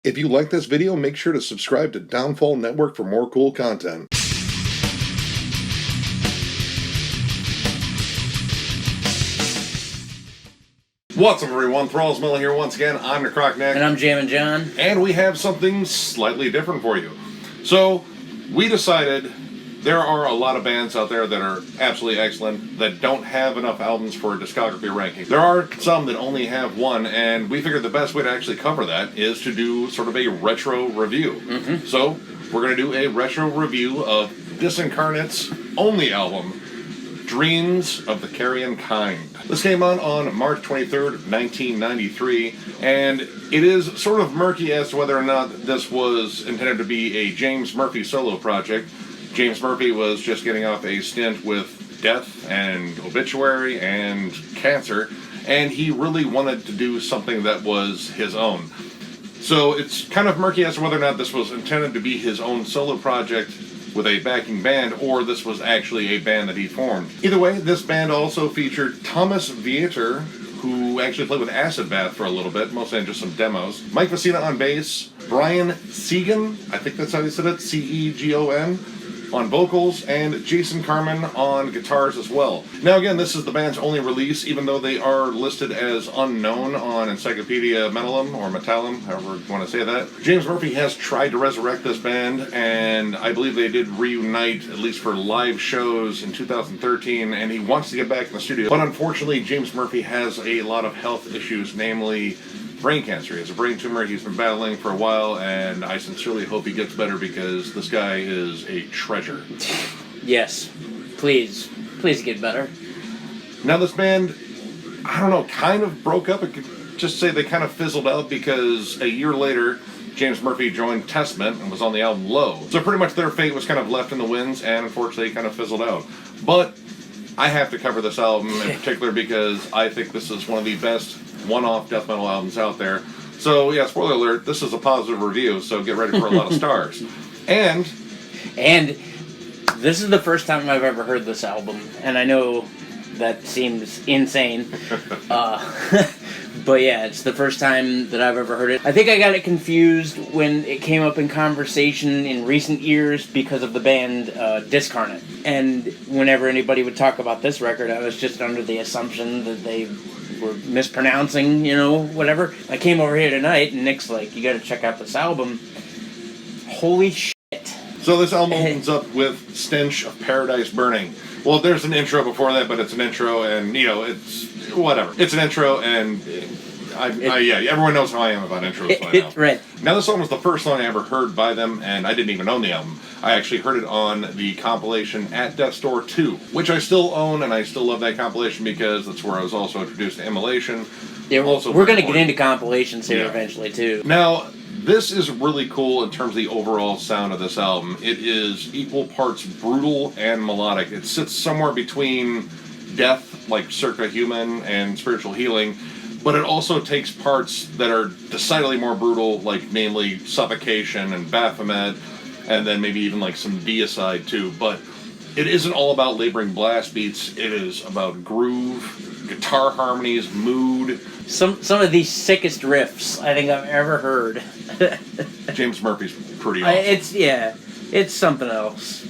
If you like this video, make sure to subscribe to Downfall Network for more cool content. What's up, everyone? Thralls here once again. I'm Necrotic. And I'm Jammin. And we have something slightly different for you. So, we decided there are a lot of bands out there that are absolutely excellent that don't have enough albums for a discography ranking. There are some that only have one, and we figured the best way to actually cover that is to do sort of a retro review. So, we're going to do a retro review of Disincarnate's only album, Dreams of the Carrion Kind. This came out on March 23rd, 1993, and it is sort of murky as to whether or not this was intended to be a James Murphy solo project. James Murphy was just getting off a stint with death and obituary and cancer, and he really wanted to do something that was his own. So it's kind of murky as to whether or not this was intended to be his own solo project with a backing band, or this was actually a band that he formed. Either way, this band also featured Thomas Viator, who actually played with Acid Bath for a little bit, mostly in just some demos. Mike Messina on bass, Brian Segan, I think that's how you said it, C-E-G-O-N, on vocals, and Jason Carmen on guitars as well. Now again, this is the band's only release, even though they are listed as unknown on Encyclopedia Metallum, or Metallum, however you want to say that. James Murphy has tried to resurrect this band, and I believe they did reunite, at least for live shows, in 2013, and he wants to get back in the studio. But unfortunately, James Murphy has a lot of health issues, namely brain cancer. He has a brain tumor he's been battling for a while, and I sincerely hope he gets better because this guy is a treasure. Yes. Please get better. Now this band, I don't know, kind of broke up. I could just say they kind of fizzled out because a year later, James Murphy joined Testament and was on the album Low. So pretty much their fate was kind of left in the winds, and unfortunately kind of fizzled out. But I have to cover this album in particular because I think this is one of the best one-off death metal albums out there. So yeah, spoiler alert, this is a positive review, so get ready for a lot of stars. And this is the first time I've ever heard this album, and I know that seems insane. But yeah, it's the first time that I've ever heard it. I think I got it confused when it came up in conversation in recent years because of the band Discarnate. And whenever anybody would talk about this record, I was just under the assumption that they were mispronouncing, whatever. I came over here tonight, and Nick's like, you gotta check out this album. Holy shit. So this album opens up with Stench of Paradise Burning. Well, there's an intro before that, but it's an intro, and, it's whatever. It's an intro, and everyone knows how I am about intros by now. Right. Now, this song was the first song I ever heard by them, and I didn't even own the album. I actually heard it on the compilation At Death's Door 2, which I still own, and I still love that compilation because that's where I was also introduced to Immolation. Yeah, we're going to get into compilations here eventually, too. Now, this is really cool in terms of the overall sound of this album. It is equal parts brutal and melodic. It sits somewhere between death, like circa human, and spiritual healing, but it also takes parts that are decidedly more brutal, like namely suffocation and Baphomet, and then maybe even like some deicide too. But it isn't all about laboring blast beats. It is about groove, guitar harmonies, mood. Some of the sickest riffs I think I've ever heard. James Murphy's pretty awesome. It's something else.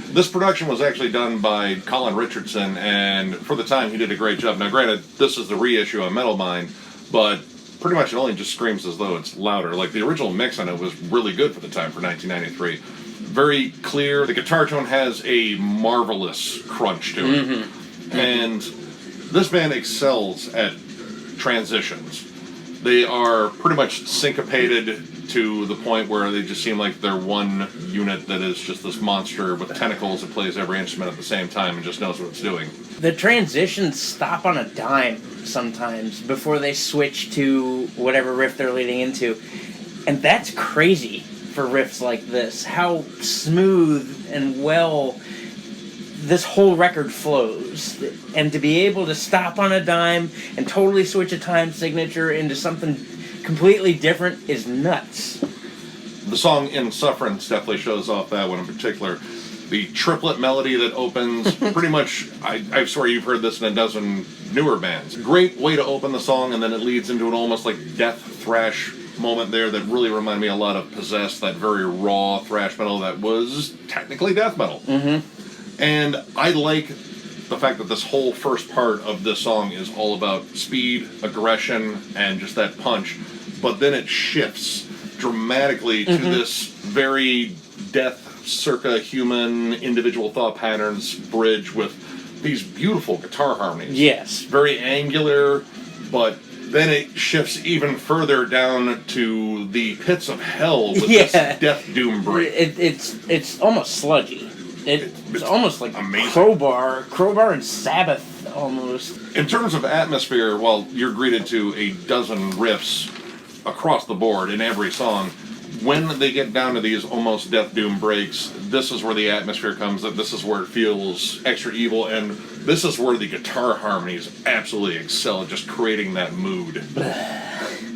This production was actually done by Colin Richardson, and for the time he did a great job. Now granted, this is the reissue on Metal Mind, but pretty much it only just screams as though it's louder. Like the original mix on it was really good for the time for 1993. Very clear. The guitar tone has a marvelous crunch to it. And this band excels at transitions. They are pretty much syncopated to the point where they just seem like they're one unit that is just this monster with tentacles that plays every instrument at the same time and just knows what it's doing. The transitions stop on a dime sometimes before they switch to whatever riff they're leading into. And that's crazy for riffs like this. How smooth and well this whole record flows. And to be able to stop on a dime and totally switch a time signature into something completely different is nuts. The song In Sufferance definitely shows off that one in particular. The triplet melody that opens, pretty much, I swear you've heard this in a dozen newer bands. Great way to open the song, and then it leads into an almost like death thrash moment there that really reminded me a lot of Possessed, that very raw thrash metal that was technically death metal. Mm-hmm. And I like the fact that this whole first part of this song is all about speed, aggression, and just that punch. But then it shifts dramatically to this very death circa human individual thought patterns bridge with these beautiful guitar harmonies. Yes. Very angular, but then it shifts even further down to the pits of hell with this death doom break. It's almost sludgy. It's almost like amazing. Crowbar and Sabbath almost. In terms of atmosphere, well, you're greeted to a dozen riffs across the board in every song. When they get down to these almost death doom breaks, this is where the atmosphere comes, that this is where it feels extra evil, and this is where the guitar harmonies absolutely excel at just creating that mood.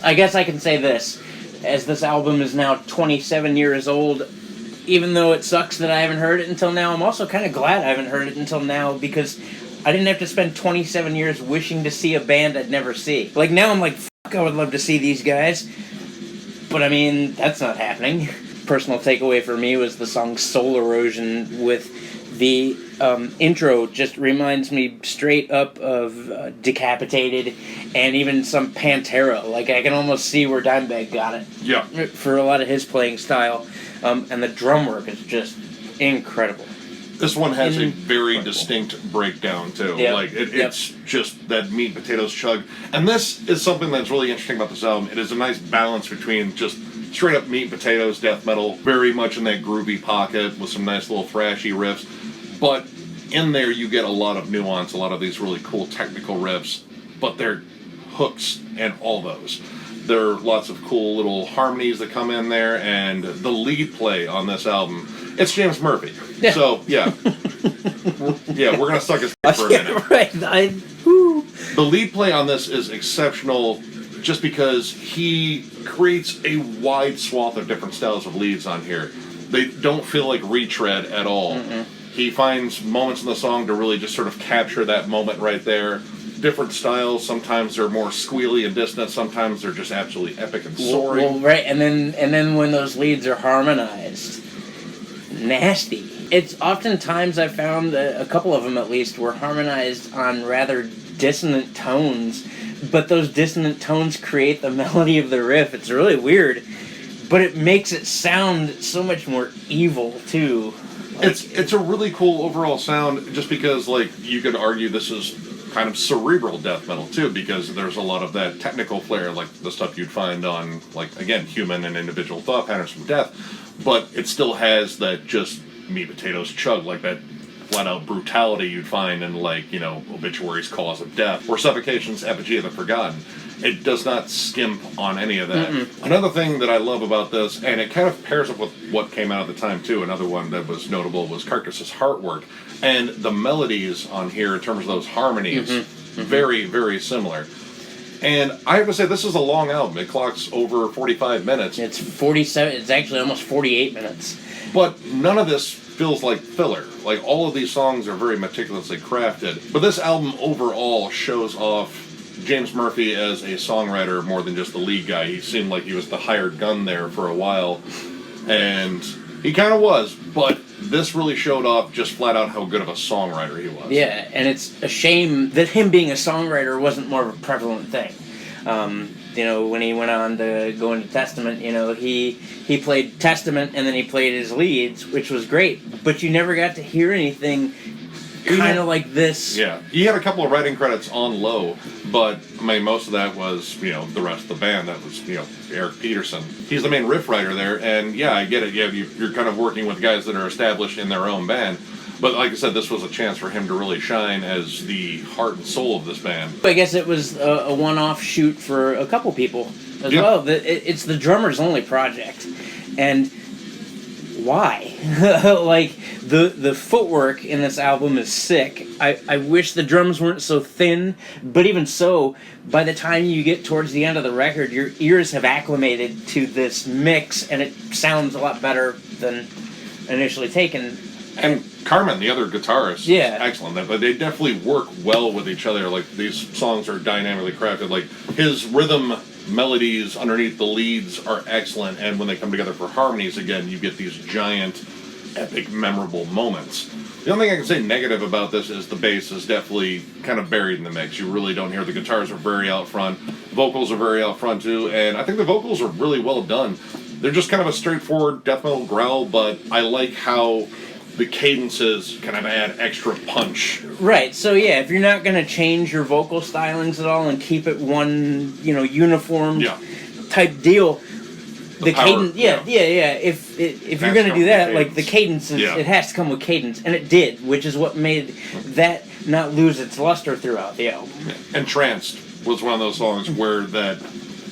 I guess I can say this, as this album is now 27 years old, even though it sucks that I haven't heard it until now, I'm also kind of glad I haven't heard it until now, because I didn't have to spend 27 years wishing to see a band I'd never see. Like, now I'm like, fuck, I would love to see these guys. But I mean, that's not happening. Personal takeaway for me was the song Soul Erosion, with the intro just reminds me straight up of Decapitated and even some Pantera. Like, I can almost see where Dimebag got it. Yeah. For a lot of his playing style. And the drum work is just incredible. This one has a very distinct breakdown, too. Yep. Like, it's just that meat and potatoes chug. And this is something that's really interesting about this album. It is a nice balance between just straight up meat and potatoes, death metal, very much in that groovy pocket with some nice little thrashy riffs. But in there you get a lot of nuance, a lot of these really cool technical riffs, but they're hooks and all those. There are lots of cool little harmonies that come in there, and the lead play on this album, it's James Murphy. Yeah. So, yeah. We're going to suck his for a minute. Right. The lead play on this is exceptional just because he creates a wide swath of different styles of leads on here. They don't feel like retread at all. Mm-mm. He finds moments in the song to really just sort of capture that moment right there. Different styles. Sometimes they're more squealy and distant. Sometimes they're just absolutely epic and soaring. Well, right, and then when those leads are harmonized, nasty. It's oftentimes I've found a couple of them at least were harmonized on rather dissonant tones, but those dissonant tones create the melody of the riff. It's really weird, but it makes it sound so much more evil too. Like, it's a really cool overall sound, just because like you could argue this is kind of cerebral death metal too, because there's a lot of that technical flair, like the stuff you'd find on, like, again, human and individual thought patterns from death, but it still has that just meat potatoes chug, like that flat out brutality you'd find in, like, you know, Obituary's Cause of Death or Suffocation's Effigy of the Forgotten. It does not skimp on any of that. Mm-mm. Another thing that I love about this, and it kind of pairs up with what came out at the time too, another one that was notable was Carcass's Heartwork. And the melodies on here, in terms of those harmonies, very, very similar. And I have to say, this is a long album. It clocks over 45 minutes. It's 47, it's actually almost 48 minutes. But none of this feels like filler. Like, all of these songs are very meticulously crafted. But this album overall shows off James Murphy as a songwriter more than just the lead guy. He seemed like he was the hired gun there for a while. And he kind of was, but this really showed off just flat out how good of a songwriter he was. Yeah, and it's a shame that him being a songwriter wasn't more of a prevalent thing. You know, when he went on to go into Testament, you know, he played Testament and then he played his leads, which was great, but you never got to hear anything kind of like this. Yeah, he had a couple of writing credits on low, but I mean, most of that was, you know, the rest of the band. That was, you know, Eric Peterson. He's the main riff writer there, and yeah, I get it. Yeah, you're kind of working with guys that are established in their own band. But like I said, this was a chance for him to really shine as the heart and soul of this band. I guess it was a one-off shoot for a couple people as well. It's the drummer's only project. And why? Like, the footwork in this album is sick. I wish the drums weren't so thin, but even so, by the time you get towards the end of the record, your ears have acclimated to this mix, and it sounds a lot better than initially taken. And Carmen, the other guitarist, is excellent. They definitely work well with each other. Like, these songs are dynamically crafted. Like, his rhythm melodies underneath the leads are excellent, and when they come together for harmonies, again, you get these giant, epic, memorable moments. The only thing I can say negative about this is the bass is definitely kind of buried in the mix. You really don't hear the guitars are very out front. Vocals are very out front too, and I think the vocals are really well done. They're just kind of a straightforward death metal growl, but I like how the cadences kind of add extra punch. Right, so yeah, if you're not going to change your vocal stylings at all and keep it one, uniform type deal, the cadence, if you're going to do that, like the cadence, it has to come with cadence, and it did, which is what made that not lose its luster throughout the album. Entranced was one of those songs where that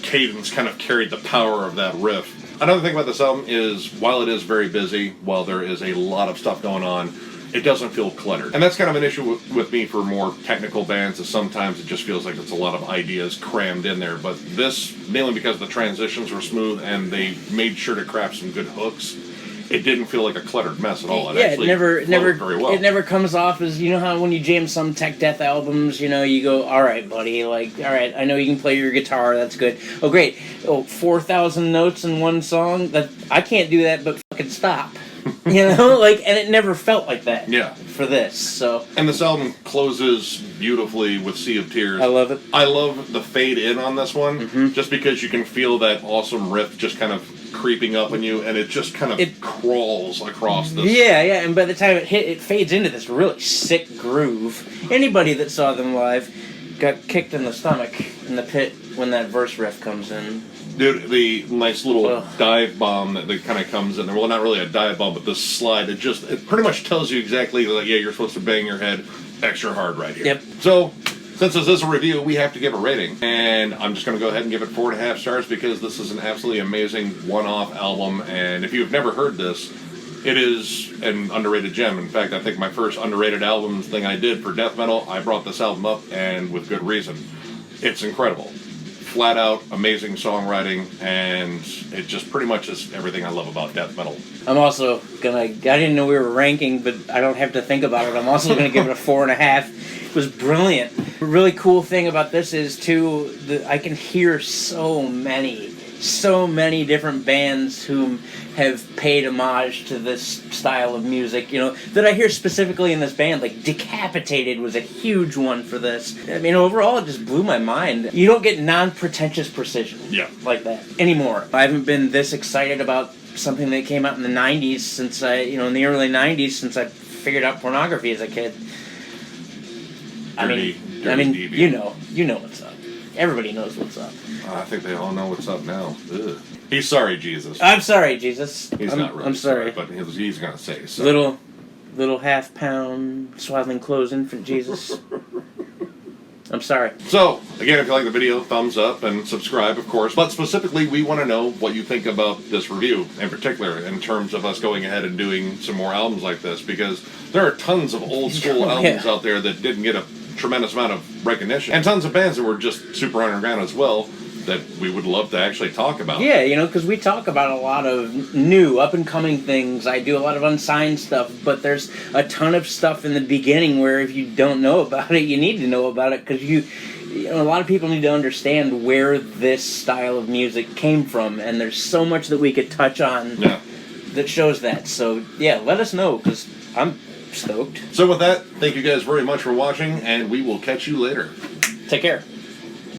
cadence kind of carried the power of that riff. Another thing about this album is, while it is very busy, while there is a lot of stuff going on, it doesn't feel cluttered. And that's kind of an issue with me for more technical bands, is sometimes it just feels like it's a lot of ideas crammed in there. But this, mainly because the transitions were smooth and they made sure to craft some good hooks, it didn't feel like a cluttered mess at all. It never very well. It never comes off as, how when you jam some tech death albums, you go, all right, buddy, all right, I know you can play your guitar, that's good. Oh, great. 4,000 notes in one song? I can't do that, but fucking stop. And it never felt like that. Yeah. For this, so. And this album closes beautifully with Sea of Tears. I love it. I love the fade in on this one, just because you can feel that awesome riff just kind of creeping up on you, and it just kind of crawls across this. Yeah, and by the time it fades into this really sick groove. Anybody that saw them live got kicked in the stomach in the pit when that verse riff comes in. Dude, the nice little dive bomb that kind of comes in there. Well, not really a dive bomb, but this slide. It pretty much tells you exactly, like, yeah, you're supposed to bang your head extra hard right here. Yep. So, since this is a review, we have to give a rating. And I'm just going to go ahead and give it 4.5 stars, because this is an absolutely amazing one-off album. And if you've never heard this, it is an underrated gem. In fact, I think my first underrated album thing I did for death metal, I brought this album up, and with good reason. It's incredible. Flat out amazing songwriting, and it just pretty much is everything I love about death metal. I'm also I didn't know we were ranking, but I don't have to think about it. I'm also gonna give it a 4.5. It was brilliant. The really cool thing about this is too, I can hear so many different bands who have paid homage to this style of music, that I hear specifically in this band. Like Decapitated was a huge one for this. I mean, overall, it just blew my mind. You don't get non-pretentious precision like that anymore. I haven't been this excited about something that came out in the 90s since in the early 90s, since I figured out pornography as a kid. Dirty you know what's up. Everybody knows what's up. I think they all know what's up now. Ugh. He's sorry, Jesus. I'm sorry, Jesus. He's not really I'm sorry, but he's gonna say so. Little half-pound swaddling clothes infant Jesus. I'm sorry. So, again, if you like the video, thumbs up and subscribe, of course. But specifically, we want to know what you think about this review, in particular, in terms of us going ahead and doing some more albums like this, because there are tons of old school albums out there that didn't get a tremendous amount of recognition, and tons of bands that were just super underground as well, that we would love to actually talk about. Yeah, because we talk about a lot of new, up-and-coming things. I do a lot of unsigned stuff, but there's a ton of stuff in the beginning where if you don't know about it, you need to know about it, because a lot of people need to understand where this style of music came from, and there's so much that we could touch on that shows that. So, yeah, let us know, because I'm stoked. So with that, thank you guys very much for watching, and we will catch you later. Take care.